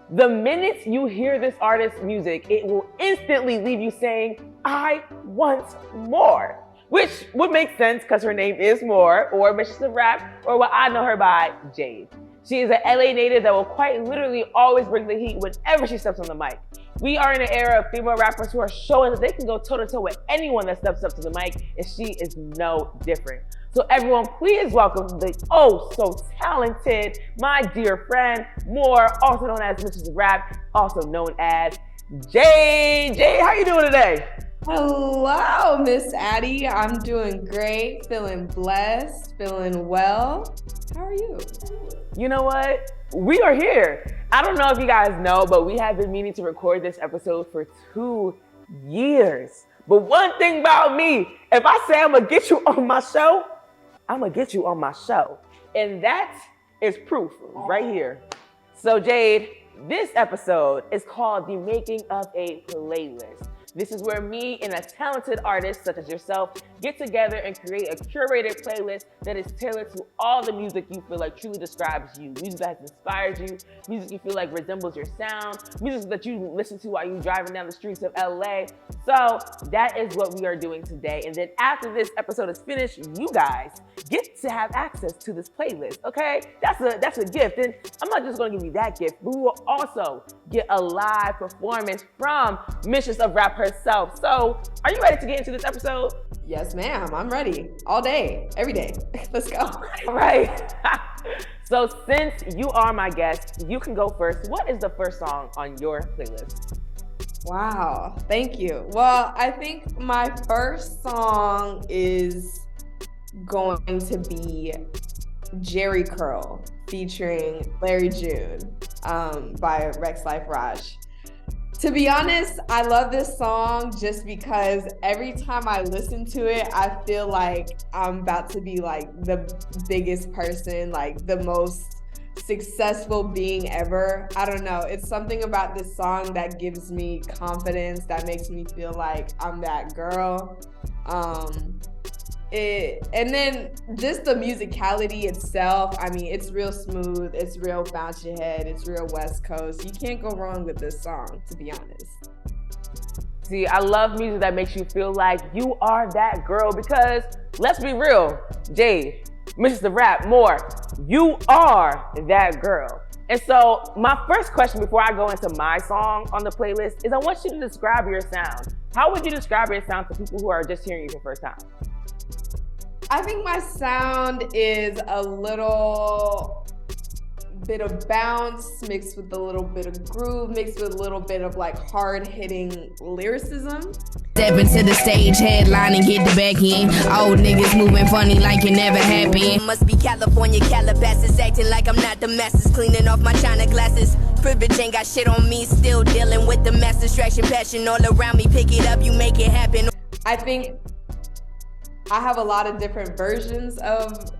The minute you hear this artist's music, it will instantly leave you saying, I want more. Which would make sense because her name is MOR, or Mistress of Rap, or what I know her by, Jade. She is an LA native that will quite literally always bring the heat whenever she steps on the mic. We are in an era of female rappers who are showing that they can go toe-to-toe with anyone that steps up to the mic, and she is no different. So everyone, please welcome the so talented, my dear friend, MOR, also known as Mistress of Rap, also known as Jade. Jade, how you doing today? Hello, Miss Addie. I'm doing great, feeling blessed, feeling well. How are you? You know what? We are here. I don't know if you guys know, but we have been meaning to record this episode for 2 years. But one thing about me, if I say I'm gonna get you on my show, I'm gonna get you on my show. And that is proof right here. So Jade, this episode is called The Making of a Playlist. This is where me and a talented artist such as yourself get together and create a curated playlist that is tailored to all the music you feel like truly describes you. Music that has inspired you, music you feel like resembles your sound, music that you listen to while you're driving down the streets of LA. So that is what we are doing today. And then after this episode is finished, you guys get to have access to this playlist, okay? That's a gift. And I'm not just gonna give you that gift, but we will also get a live performance from Mistress of Rap herself. So, are you ready to get into this episode? Yes, ma'am. I'm ready. All day, every day. Let's go. All right. So, since you are my guest, you can go first. What is the first song on your playlist? Wow. Thank you. Well, I think my first song is going to be Jerry Curl featuring Larry June by Rex Life Raj. To be honest, I love this song just because every time I listen to it, I feel like I'm about to be like the biggest person, like the most successful being ever. I don't know. It's something about this song that gives me confidence, that makes me feel like I'm that girl. And then just the musicality itself, I mean, it's real smooth, it's real bounce your head, it's real West Coast. You can't go wrong with this song, to be honest. See, I love music that makes you feel like you are that girl because, let's be real, Jade, Mistress of Rap, MOR, you are that girl. And so my first question before I go into my song on the playlist is I want you to describe your sound. How would you describe your sound to people who are just hearing you for the first time? I think my sound is a little bit of bounce mixed with a little bit of groove, mixed with a little bit of like hard-hitting lyricism. Step into the stage, headline and get the back in. Old niggas moving funny like it never happened. Must be California Calabasas, acting like I'm not the masses, cleaning off my China glasses. Privilege ain't got shit on me, still dealing with the mass distraction, passion all around me. Pick it up, you make it happen. I think I have a lot of different versions of,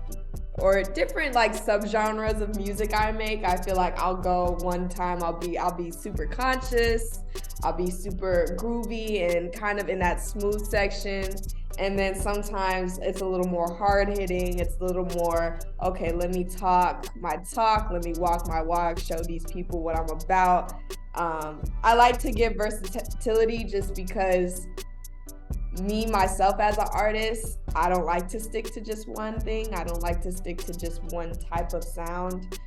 or different like subgenres of music I make. I feel like I'll go one time, I'll be super conscious, I'll be super groovy and kind of in that smooth section. And then sometimes it's a little more hard hitting. It's a little more, okay, let me talk my talk, let me walk my walk, show these people what I'm about. I like to give versatility just because me, myself as an artist, I don't like to stick to just one thing. I don't like to stick to just one type of sound,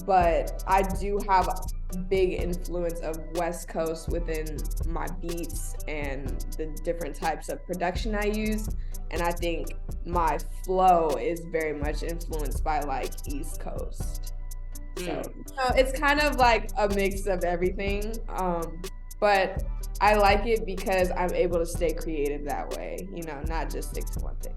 but I do have a big influence of West Coast within my beats and the different types of production I use. And I think my flow is very much influenced by like East Coast. So it's kind of like a mix of everything. But I like it because I'm able to stay creative that way, you know, not just stick to one thing.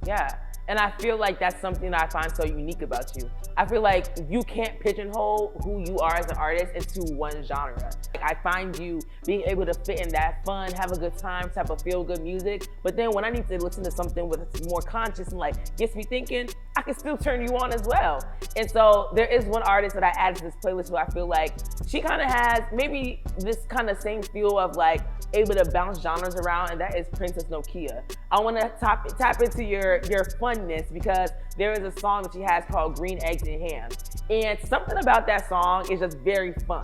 Yeah, and I feel like that's something that I find so unique about you. I feel like you can't pigeonhole who you are as an artist into one genre. Like, I find you being able to fit in that fun, have a good time type of feel-good music, but then when I need to listen to something with more conscious and like gets me thinking, I can still turn you on as well. And so there is one artist that I added to this playlist who I feel like she kind of has maybe this kind of same feel of like able to bounce genres around, and that is Princess Nokia. I want to tap into your funness because there is a song that she has called Green Eggs and Ham. And something about that song is just very fun.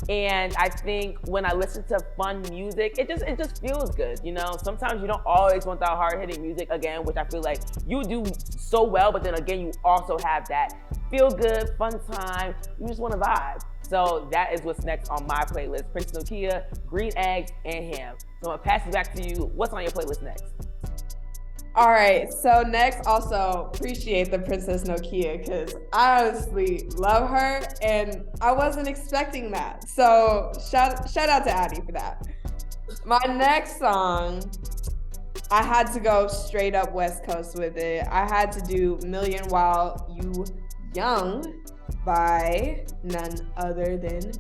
And I think when I listen to fun music, it just feels good, you know? Sometimes you don't always want that hard-hitting music again, which I feel like you do so well, but then again, you also have that feel good, fun time. You just want to vibe. So that is what's next on my playlist. Princess Nokia, Green Eggs, and Ham. So I'm gonna pass it back to you. What's on your playlist next? All right, so next, also appreciate the Princess Nokia because I honestly love her and I wasn't expecting that. So shout out to Addie for that. My next song, I had to go straight up West Coast with it. I had to do Million While You Young by none other than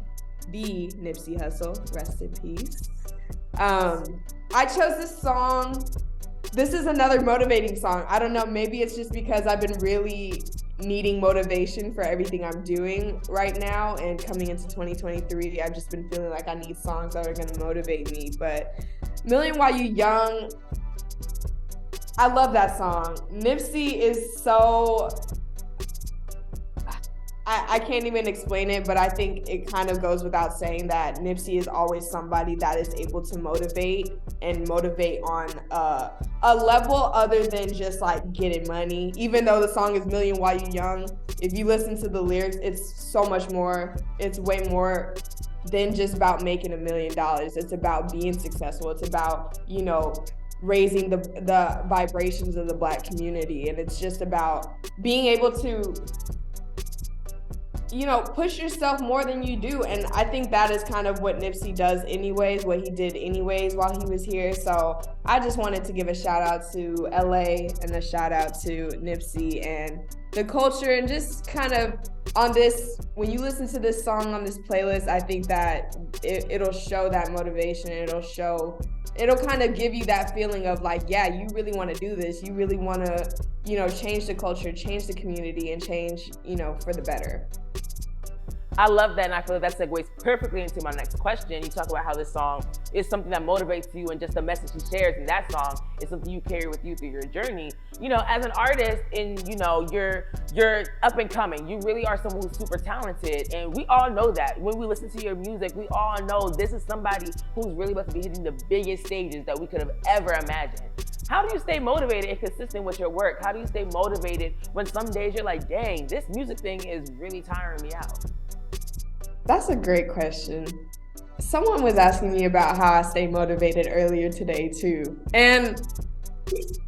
the Nipsey Hussle, rest in peace. I chose this song. This is another motivating song. I don't know, maybe it's just because I've been really needing motivation for everything I'm doing right now, and coming into 2023, I've just been feeling like I need songs that are gonna motivate me. But Million While You Young, I love that song. Nipsey is so, I can't even explain it, but I think it kind of goes without saying that Nipsey is always somebody that is able to motivate on a level other than just like getting money. Even though the song is Million While You Young, if you listen to the lyrics, it's so much more, it's way more than just about making $1 million. It's about being successful. It's about, you know, raising the vibrations of the Black community. And it's just about being able to, you know, push yourself more than you do. And I think that is kind of what Nipsey does anyways, what he did anyways while he was here. So I just wanted to give a shout out to LA and a shout out to Nipsey and the culture, and just kind of on this, when you listen to this song on this playlist, I think that it'll show that motivation. It'll kind of give you that feeling of like, yeah, you really want to do this. You really want to, you know, change the culture, change the community, and change, you know, for the better. I love that, and I feel that segues perfectly into my next question. You talk about how this song is something that motivates you, and just the message he shares in that song is something you carry with you through your journey. You know, as an artist, and you know, you're up and coming. You really are someone who's super talented, and we all know that. When we listen to your music, we all know this is somebody who's really about to be hitting the biggest stages that we could have ever imagined. How do you stay motivated and consistent with your work? How do you stay motivated when some days you're like, dang, this music thing is really tiring me out? That's a great question. Someone was asking me about how I stay motivated earlier today too. And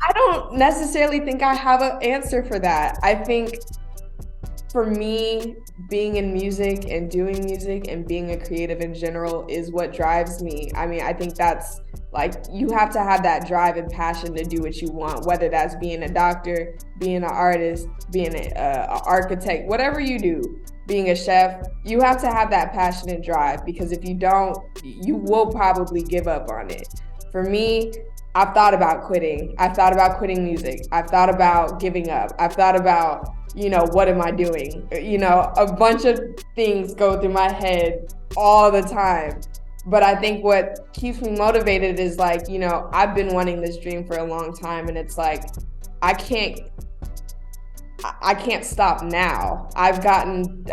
I don't necessarily think I have an answer for that. I think for me, being in music and doing music and being a creative in general is what drives me. I mean, I think that's like, you have to have that drive and passion to do what you want, whether that's being a doctor, being an artist, being an architect, whatever you do. Being a chef, you have to have that passion and drive, because if you don't, you will probably give up on it. For me, I've thought about quitting. I've thought about quitting music. I've thought about giving up. I've thought about, you know, what am I doing? You know, a bunch of things go through my head all the time. But I think what keeps me motivated is like, you know, I've been wanting this dream for a long time, and it's like, I can't stop now. I've done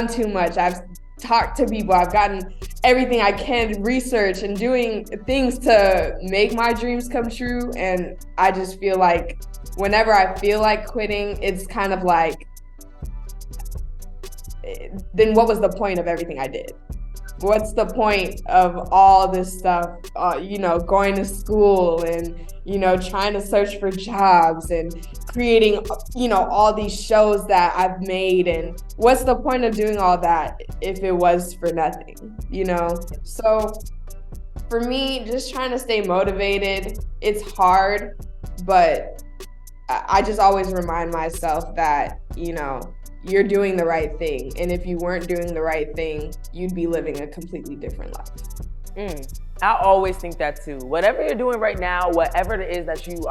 too much. I've talked to people. I've gotten everything I can, research and doing things to make my dreams come true. And I just feel like whenever I feel like quitting, it's kind of like, then what was the point of everything I did? What's the point of all this stuff, you know, going to school and, you know, trying to search for jobs and creating, you know, all these shows that I've made, and what's the point of doing all that if it was for nothing, you know? So for me, just trying to stay motivated, it's hard, but I just always remind myself that, you know, you're doing the right thing. And if you weren't doing the right thing, you'd be living a completely different life. I always think that too. Whatever you're doing right now, whatever it is that you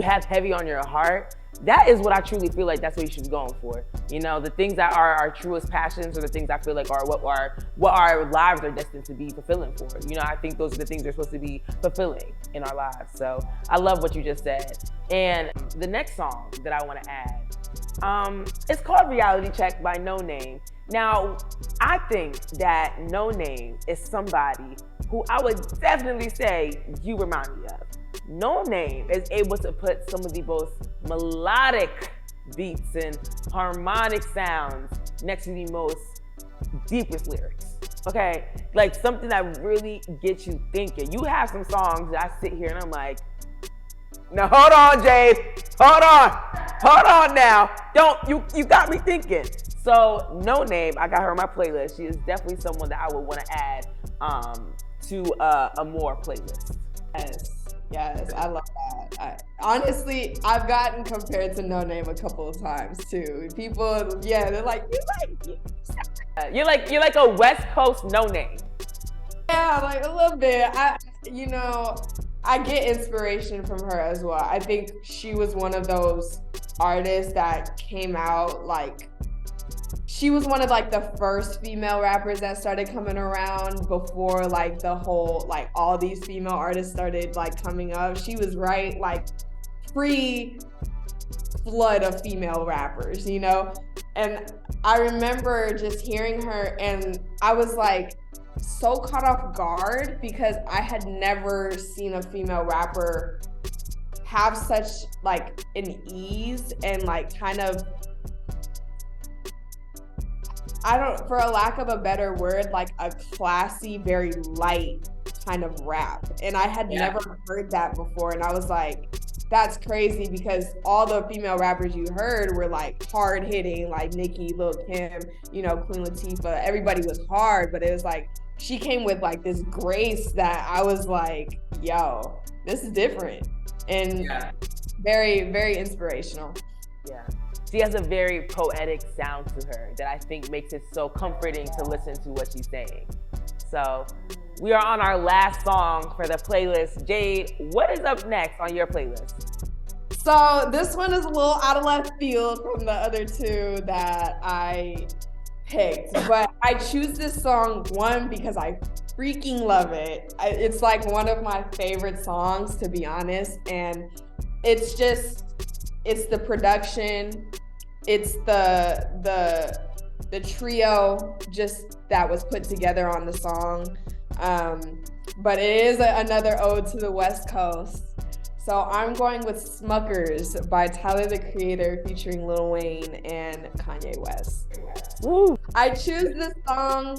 have heavy on your heart, that is what I truly feel like that's what you should be going for. You know, the things that are our truest passions, or the things I feel like are what our lives are destined to be fulfilling for. You know, I think those are the things that are supposed to be fulfilling in our lives. So I love what you just said. And the next song that I want to add, it's called Reality Check by No Name. Now, I think that No Name is somebody who I would definitely say you remind me of. No Name is able to put some of the most melodic beats and harmonic sounds next to the most deepest lyrics. Okay, like something that really gets you thinking. You have some songs that I sit here and I'm like, now hold on, Jade, hold on now. You got me thinking. So No Name, I got her on my playlist. She is definitely someone that I would want to add to a MOR playlist. Yes, I love that. Honestly, I've gotten compared to No Name a couple of times too. People, they're like, you're like a West Coast No Name. Yeah, like a little bit. I get inspiration from her as well. I think she was one of those artists that came out like, she was one of like the first female rappers that started coming around before like the whole, like all these female artists started like coming up. She was right like pre-flood of female rappers, you know? And I remember just hearing her and I was like so caught off guard because I had never seen a female rapper have such like an ease and like kind of, for a lack of a better word, like a classy, very light kind of rap. And I had never heard that before. And I was like, that's crazy because all the female rappers you heard were like hard hitting, like Nicki, Lil Kim, you know, Queen Latifah. Everybody was hard, but it was like, she came with like this grace that I was like, yo, this is different. And very, very inspirational. Yeah. She has a very poetic sound to her that I think makes it so comforting to listen to what she's saying. So we are on our last song for the playlist. Jade, what is up next on your playlist? So this one is a little out of left field from the other two that I picked, but I choose this song, one, because I freaking love it. It's like one of my favorite songs, to be honest, and it's the production, it's the trio just that was put together on the song. But it is another ode to the West Coast. So I'm going with Smuckers by Tyler the Creator featuring Lil Wayne and Kanye West. Woo. I choose this song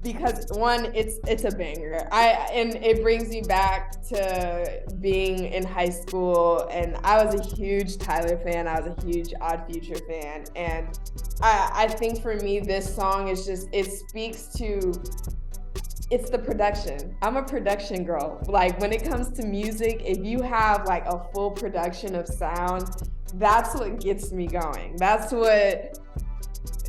because one, it's a banger. And it brings me back to being in high school, and I was a huge Tyler fan. I was a huge Odd Future fan, and I think for me this song is just, it speaks to, it's the production. I'm a production girl. Like when it comes to music, if you have like a full production of sound, that's what gets me going. That's what,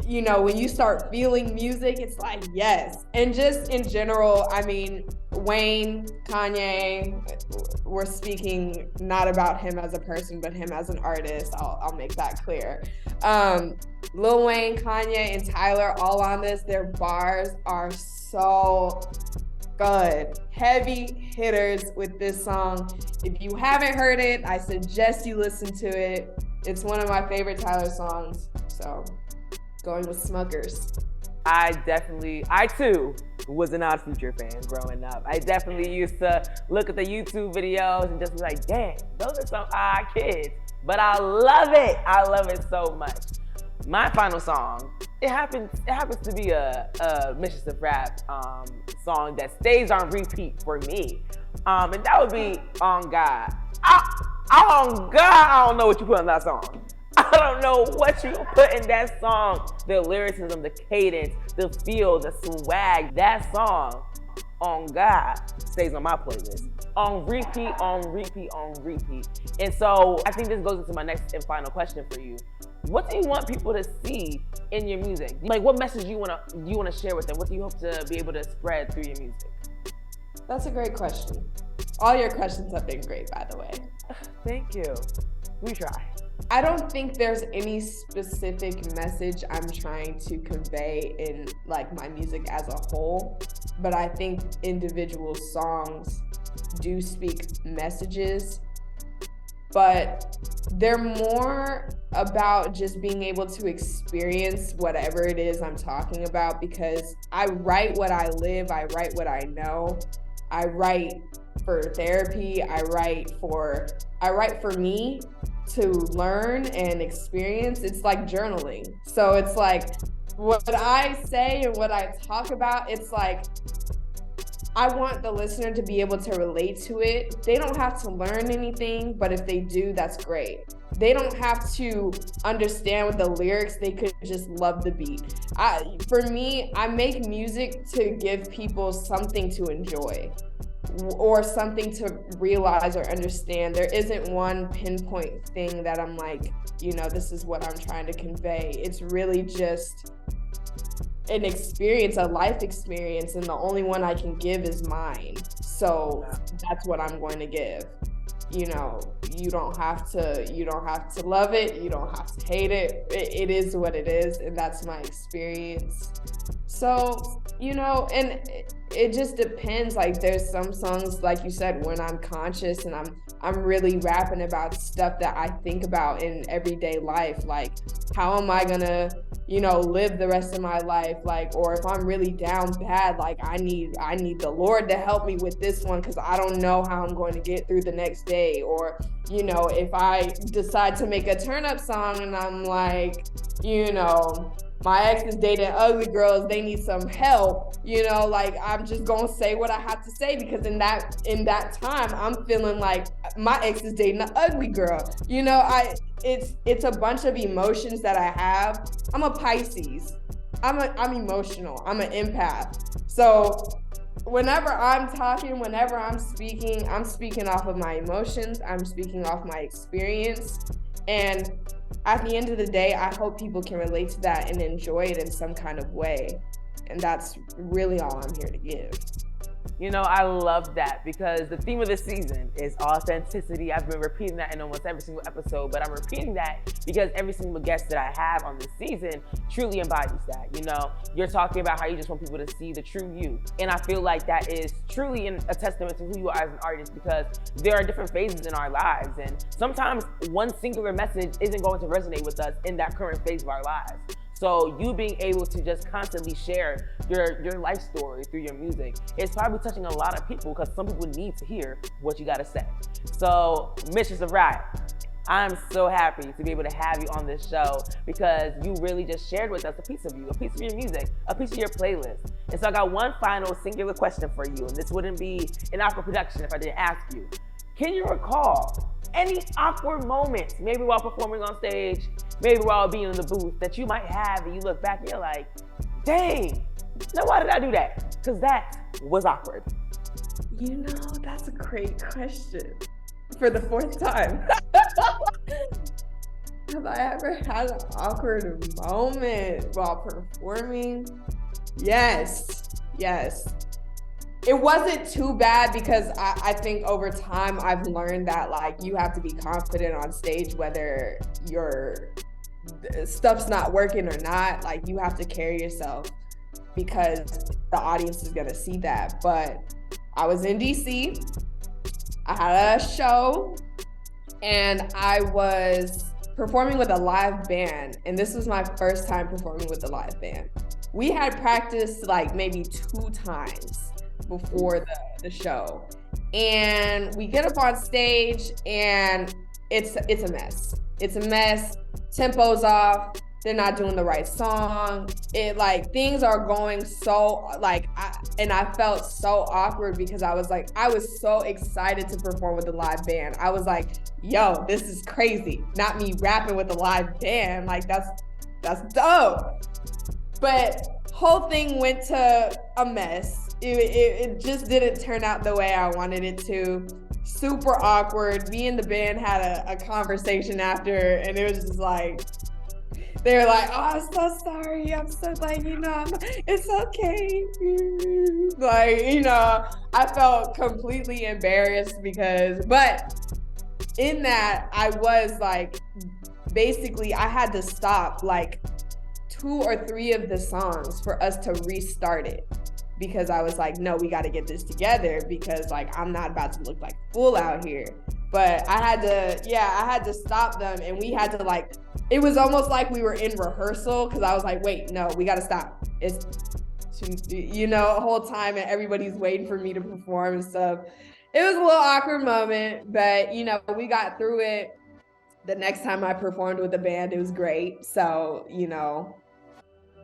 you know, when you start feeling music, it's like, yes. And just in general, I mean, Wayne, Kanye, we're speaking not about him as a person, but him as an artist. I'll make that clear. Lil Wayne, Kanye, and Tyler all on this. Their bars are so good. Heavy hitters with this song. If you haven't heard it, I suggest you listen to it. It's one of my favorite Tyler songs. So going with Smuckers. I too was an Odd Future fan growing up. I definitely used to look at the YouTube videos and just be like, dang, those are some odd kids. But I love it. I love it so much. My final song, it happens to be a Mistress of Rap song that stays on repeat for me. And that would be On God. On God, I don't know what you put in that song. I don't know what you put in that song. The lyricism, the cadence, the feel, the swag. That song, On God, stays on my playlist. On repeat, on repeat, on repeat. And so I think this goes into my next and final question for you. What do you want people to see in your music? Like, what message you wanna share with them? What do you hope to be able to spread through your music? That's a great question. All your questions have been great, by the way. Thank you. We try. I don't think there's any specific message I'm trying to convey in like my music as a whole, but I think individual songs do speak messages, but they're more about just being able to experience whatever it is I'm talking about, because I write what I live, I write what I know, I write for therapy, I write for me to learn and experience. It's like journaling. So it's like what I say and what I talk about, it's like I want the listener to be able to relate to it. They don't have to learn anything, but if they do, that's great. They don't have to understand what the lyrics, they could just love the beat. For me, I make music to give people something to enjoy or something to realize or understand. There isn't one pinpoint thing that I'm like, this is what I'm trying to convey. It's really just an experience, a life experience, and the only one I can give is mine. So that's what I'm going to give. You don't have to love it, you don't have to hate it. It is what it is, and that's my experience. So, and it just depends. Like there's some songs, like you said, when I'm conscious and I'm really rapping about stuff that I think about in everyday life, like how am I gonna live the rest of my life, like, or if I'm really down bad, like I need the Lord to help me with this one because I don't know how I'm going to get through the next day. Or if I decide to make a turn up song and I'm like, my ex is dating ugly girls, they need some help, like I'm just gonna say what I have to say, because in that time I'm feeling like my ex is dating an ugly girl. It's a bunch of emotions that I have. I'm a Pisces. I'm emotional. I'm an empath. So whenever I'm talking, whenever I'm speaking off of my emotions, I'm speaking off my experience. And at the end of the day, I hope people can relate to that and enjoy it in some kind of way. And that's really all I'm here to give. I love that, because the theme of this season is authenticity. I've been repeating that in almost every single episode, but I'm repeating that because every single guest that I have on this season truly embodies that. You're talking about how you just want people to see the true you. And I feel like that is truly a testament to who you are as an artist, because there are different phases in our lives. And sometimes one singular message isn't going to resonate with us in that current phase of our lives. So you being able to just constantly share your life story through your music is probably touching a lot of people, because some people need to hear what you got to say. So Mistress of Rap, I'm so happy to be able to have you on this show, because you really just shared with us a piece of you, a piece of your music, a piece of your playlist. And so I got one final singular question for you, and this wouldn't be an awkward production if I didn't ask you. Can you recall any awkward moments, maybe while performing on stage, maybe while being in the booth, that you might have and you look back and you're like, dang, now why did I do that? Because that was awkward. That's a great question. For the fourth time. Have I ever had an awkward moment while performing? Yes. It wasn't too bad, because I think over time I've learned that like you have to be confident on stage whether your stuff's not working or not. Like you have to carry yourself because the audience is gonna see that. But I was in DC, I had a show, and I was performing with a live band, and this was my first time performing with a live band. We had practiced like maybe 2 times before the show, and we get up on stage and it's a mess. Tempo's off, they're not doing the right song. It like things are going so like I felt so awkward, because I was so excited to perform with the live band. I was like, yo, this is crazy. Not me rapping with a live band, like that's dope. But whole thing went to a mess. It just didn't turn out the way I wanted it to. Super awkward. Me and the band had a conversation after, and it was just like, they were like, oh, I'm so sorry. I'm so like, it's okay. Like, I felt completely embarrassed but in that, I was like, basically, I had to stop like 2 or 3 of the songs for us to restart it. Because I was like, no, we got to get this together because like I'm not about to look like a fool out here. But I had to stop them, and we had to like, it was almost like we were in rehearsal because I was like, wait, no, we got to stop. It's a whole time, and everybody's waiting for me to perform and stuff. It was a little awkward moment, but we got through it. The next time I performed with the band, it was great. So,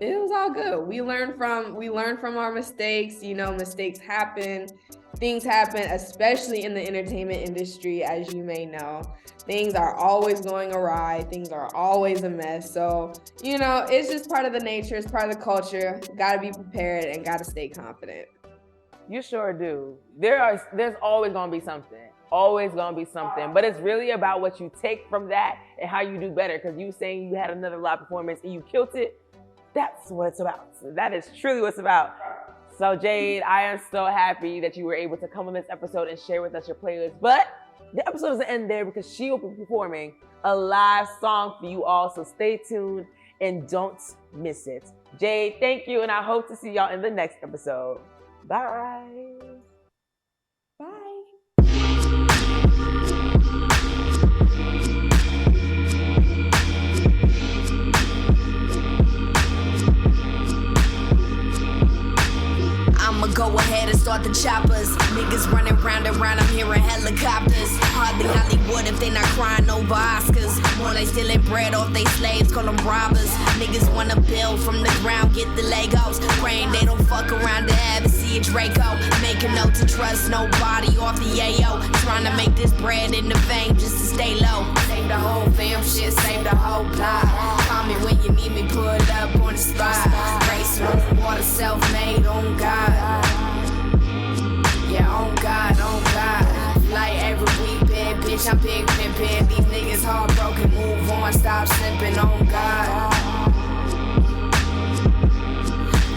it was all good. We learned from our mistakes. Mistakes happen. Things happen, especially in the entertainment industry, as you may know. Things are always going awry. Things are always a mess. So, it's just part of the nature. It's part of the culture. Got to be prepared and got to stay confident. You sure do. There's always going to be something. Always going to be something. But it's really about what you take from that and how you do better. Because you saying you had another live performance and you killed it, that's what it's about. So that is truly what it's about. So Jade, I am so happy that you were able to come on this episode and share with us your playlist. But the episode doesn't end there because she will be performing a live song for you all. So stay tuned and don't miss it. Jade, thank you. And I hope to see y'all in the next episode. Bye. Bye. I'ma go ahead and start the choppers. Niggas running round and round, I'm hearing helicopters. Hardly Hollywood if they not crying over Oscars. More like stealing bread off they slaves, call them robbers. Niggas wanna build from the ground, get the Legos. Praying they don't fuck around to ever see a Draco. Make a note to trust nobody off the AO. Trying to make this bread in the vein just to stay low. Save the whole fam shit, save the whole block. Call me when you need me, pull up on the spot. Race room, water self-made, on God. Yeah, on God, on God. Like every weekend, bitch, I'm big pimpin'. These niggas heartbroken, move on, stop slipping, on God.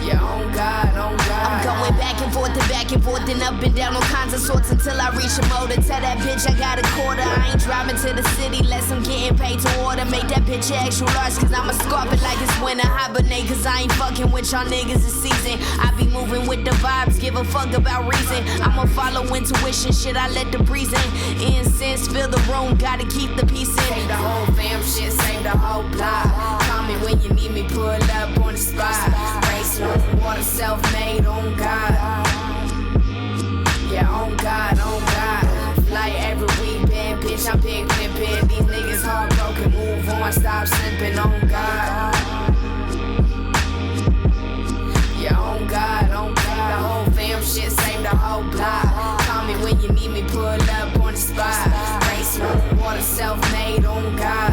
Yeah, on God, on God. I'm going back and forth and up and down all kinds of sorts until I reach a motor. Tell that bitch I got a quarter. I ain't driving to the city unless I'm getting paid to order. Make that bitch extra large cause I'ma scarf it like it's winter. Hibernate cause I ain't fucking with y'all niggas this season. I be moving with the vibes, give a fuck about reason. I'ma follow intuition, shit I let the breeze in. Incense, fill the room, gotta keep the peace in. Save the whole fam shit, save the whole block. Call me when you need me, pull up on the spot. Race room, water self-made, on God. Yeah, on God, on God. Like every weekend, bitch, I'm big pimpin'. These niggas heartbroken, move on, stop slipping, on God. Yeah, on God, on God. The whole fam shit, save the whole block. Call me when you need me, pull up on the spot. Race room, water self-made, on God.